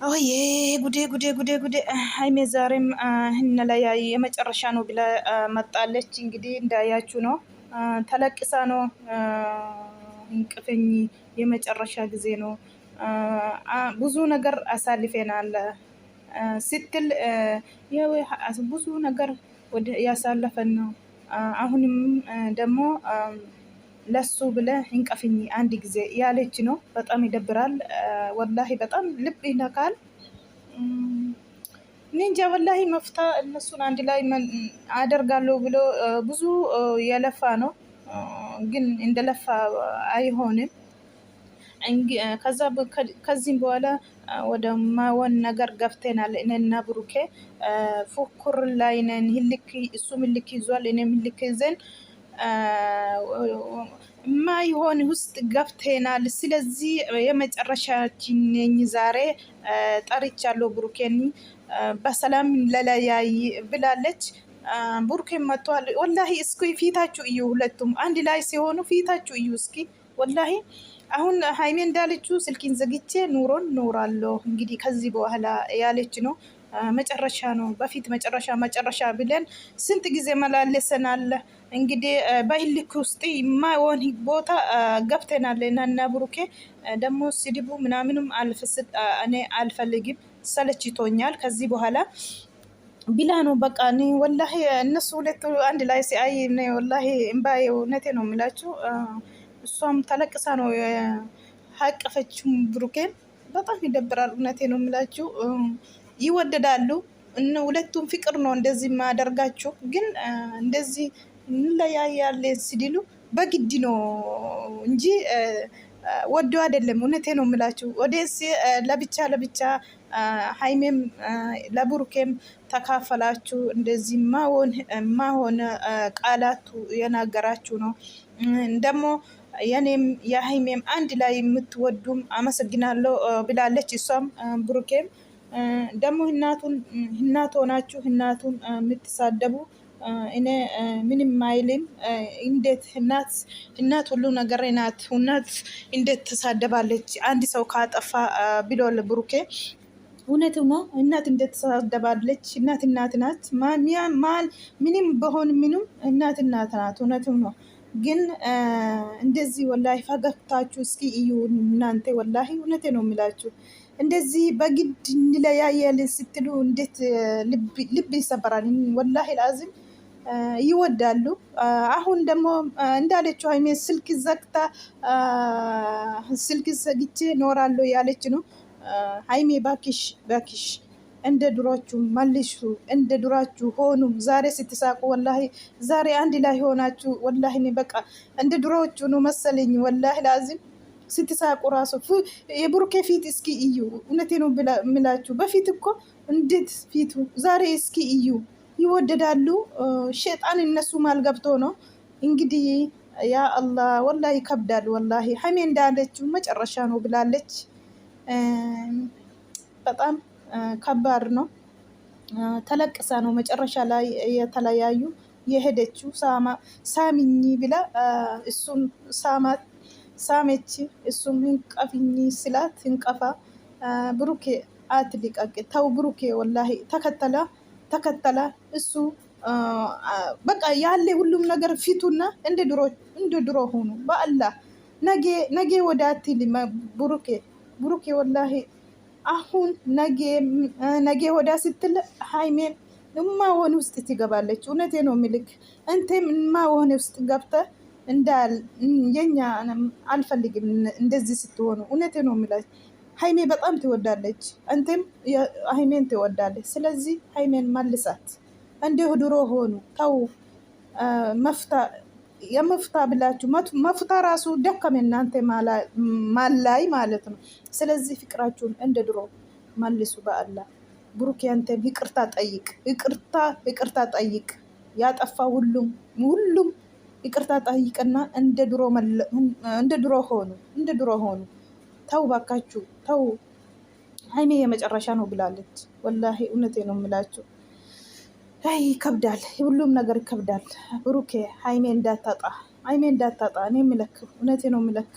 ኦዬ ጉዴ ጉዴ ጉዴ ጉዴ! ሀይሜ ዛሬም እንለያይ የመጨረሻ ነው ብላ መጣለች። እንግዲህ እንዳያችሁ ነው፣ ተለቅሳ ነው እንቅፍኝ የመጨረሻ ጊዜ ነው፣ ብዙ ነገር አሳልፌናል ስትል ብዙ ነገር ያሳለፈን ነው። አሁንም ደግሞ ለሱ ብለ እንቀፍኝ አንድ ጊዜ ያለች ነው። በጣም ይደብራል ወላሂ፣ በጣም ልብ ይነካል። ኒንጃ ወላሂ መፍታ እነሱን አንድ ላይ አደርጋለሁ ብሎ ብዙ የለፋ ነው፣ ግን እንደለፋ አይሆንም። ከዚህም በኋላ ወደ ማወን ነገር ገፍተናል። እኔና ብሩኬ ፉክክር ላይ ነን። እሱም ህልክ ይዟል፣ እኔም ህልክ ይዘን ማይሆን ውስጥ ገፍተናል። ስለዚህ የመጨረሻችን ነኝ። ዛሬ ጠርቻለሁ ብሩኬን በሰላም ለለያይ ብላለች። ብሩኬን መጥቷል። ወላሂ እስኪ ፊታችሁ እዩ፣ ሁለቱም አንድ ላይ ሲሆኑ ፊታችሁ እዩ እስኪ ወላሂ። አሁን ሀይሜ እንዳለችው ስልኪን ዘግቼ ኑሮን ኖራለሁ እንግዲህ ከዚህ በኋላ ያለች ነው። መጨረሻ ነው። በፊት መጨረሻ ብለን ስንት ጊዜ መላለሰናል። እንግዲህ በህልክ ውስጥ የማይሆን ቦታ ገብተናል እና ብሩኬ ደግሞ ስድቡ ምናምንም እኔ አልፈልግም፣ ሰለችቶኛል። ከዚህ በኋላ ቢላ ነው በቃ። እኔ ወላሂ እነሱ ሁለቱ አንድ ላይ ሲያይ ወላሂ እምባዬ፣ እውነቴ ነው የምላችሁ። እሷም ተለቅሳ ነው ሀቀፈችው ብሩኬን። በጣም ይደብራል፣ እውነቴ ነው የምላችሁ። ይወደዳሉ ሁለቱም፣ ፍቅር ነው እንደዚህ ማደርጋችሁ። ግን እንደዚህ እንለያያለን ሲሉ በግድ ነው እንጂ ወዶ አይደለም። እውነቴ ነው የምላችሁ። ኦዲየንስ ለብቻ ሀይሜም ለብሩኬም ተካፈላችሁ። እንደዚህ ማሆን ቃላቱ የናገራችሁ ነው። ደግሞ የኔም የሀይሜም አንድ ላይ የምትወዱም አመሰግናለሁ ብላለች። እሷም ብሩኬም ደግሞ እናት ሆናችሁ እናቱን የምትሳደቡ እኔ ምንም አይልም። እንዴት እናት ሁሉ ነገር ናት። እናት እንዴት ትሳደባለች አንድ ሰው ካጠፋ ብሎል ብሩኬ። እውነት ነው። እናት እንዴት ትሳደባለች? እናት ናት። ምንም በሆን ምንም እናት ናት። እውነትም ነው። ግን እንደዚህ ወላሂ ፈገግታችሁ እስኪ እዩ እናንተ። ወላሂ እውነቴ ነው የሚላችሁ። እንደዚህ በግድ እንለያያለን ስትሉ እንዴት ልብ ይሰበራል። ወላሂ ላዝም ይወዳሉ። አሁን ደግሞ እንዳለችው ሀይሜ ስልክ ዘግቼ ኖራለሁ ያለች ነው። ሀይሜ ባኪሽ እንደ ድሯችሁ መልሱ፣ እንደ ድሯችሁ ሆኑ። ዛሬ ስትሳቁ ወላሂ፣ ዛሬ አንድ ላይ ሆናችሁ ወላሂ በቃ እንደ ድሮዎቹ ነው መሰለኝ። ወላሂ ላዝም ስትሳቁ ራሱ የብሩኬ ፊት እስኪ እዩ። እውነቴ ነው የምላችሁ። በፊት እኮ እንዴት ፊቱ፣ ዛሬ እስኪ እዩ። ይወደዳሉ። ሸጣን እነሱ ማልገብቶ ነው እንግዲህ። ያ አላህ ወላሂ ይከብዳል። ወላሂ ሀይሜ እንዳለችው መጨረሻ ነው ብላለች። በጣም ከባድ ነው። ተለቅሳ ነው መጨረሻ ላይ የተለያዩ የሄደችው። ሳሚኝ ብላ እሱን ሳመች። እሱም እንቀፍኝ ስላት እንቀፋ። ብሩኬ አትሊቀቅ፣ ተው ብሩኬ ወላሂ ተከተላ እሱ በቃ ያለ ሁሉም ነገር ፊቱና እንደ ድሮ ሆኑ። በአላህ ነገ ወደ አትል ብሩኬ ወላሂ አሁን ነገ ወዳ ስትል ሀይሜን እማሆን ውስጥ ትገባለች። እውነቴ ነው የሚልክ እንቴም እማሆን ውስጥ ገብተ የኛ አልፈልግም እንደዚህ ስትሆኑ። እውነቴ ነው የሚላች። ሀይሜ በጣም ትወዳለች፣ እንቴም ሀይሜን ትወዳለች። ስለዚህ ሀይሜን መልሳት፣ እንደ ድሮ ሆኑ። ተው የመፍታ ብላችሁ መፍታ ራሱ ደከመ እናንተ ማላይ ማለት ነው። ስለዚህ ፍቅራችሁን እንደ ድሮ መልሱ። በአላህ ብሩክ ያንተ ይቅርታ ጠይቅ። ያጠፋ ሁሉም ይቅርታ ጠይቅና እንደ ድሮ ሆኑ። ተው ባካችሁ ተው። ሀይሜ የመጨረሻ ነው ብላለች። ወላሂ እውነቴ ነው የምላችሁ። አይ ይከብዳል፣ ሁሉም ነገር ይከብዳል። ብሩኬ ሀይሜ እንዳታጣ እኔ የምለክ እውነቴ ነው የምለክ።